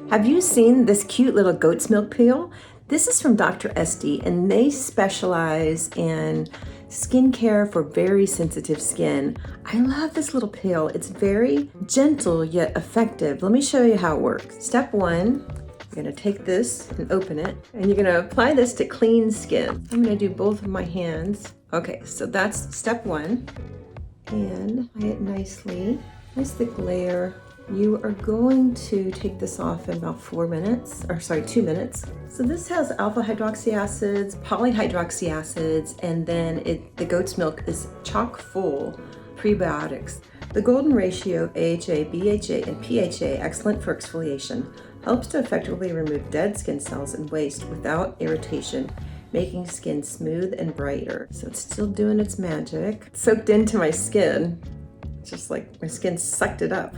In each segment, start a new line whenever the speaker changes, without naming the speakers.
Have you seen this cute little goat's milk peel? This is from Dr. SD, and they specialize in skincare for very sensitive skin. I love this little peel. It's very gentle yet effective. Let me show you how it works. Step one, you're gonna take this and open it, and you're gonna apply this to clean skin. I'm gonna do both of my hands. Okay, so that's step one. And apply it nicely. Nice thick layer. You are going to take this off in about 2 minutes. So this has alpha hydroxy acids, polyhydroxy acids, and then the goat's milk is chock full prebiotics. The golden ratio of AHA, BHA, and PHA, excellent for exfoliation, helps to effectively remove dead skin cells and waste without irritation, making skin smooth and brighter. So it's still doing its magic. It's soaked into my skin. It's just like my skin sucked it up.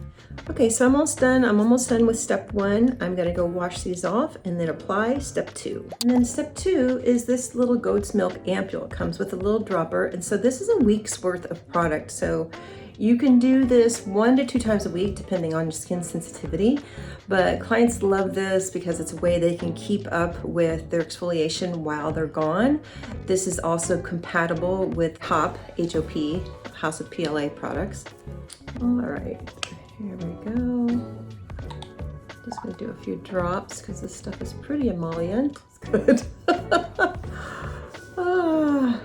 Okay, so I'm almost done with step one. I'm gonna go wash these off and then apply step two. And then step two is this little goat's milk ampule. It comes with a little dropper. And so this is a week's worth of product. So you can do this 1 to 2 times a week, depending on your skin sensitivity. But clients love this because it's a way they can keep up with their exfoliation while they're gone. This is also compatible with HOP, H-O-P, House of PLA products. All right, here we go. Just gonna do a few drops because this stuff is pretty emollient. It's good. I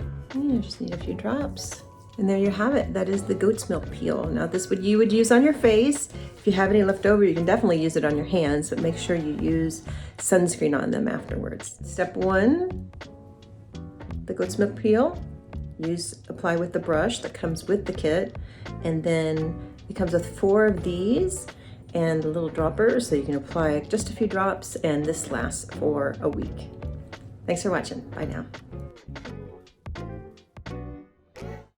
just need a few drops. And there you have it. That is the goat's milk peel. Now this you would use on your face. If you have any left over, you can definitely use it on your hands, but make sure you use sunscreen on them afterwards. Step one, the goat's milk peel. Apply with the brush that comes with the kit. And then it comes with 4 of these and a little dropper, so you can apply just a few drops, and this lasts for a week. Thanks for watching. Bye now.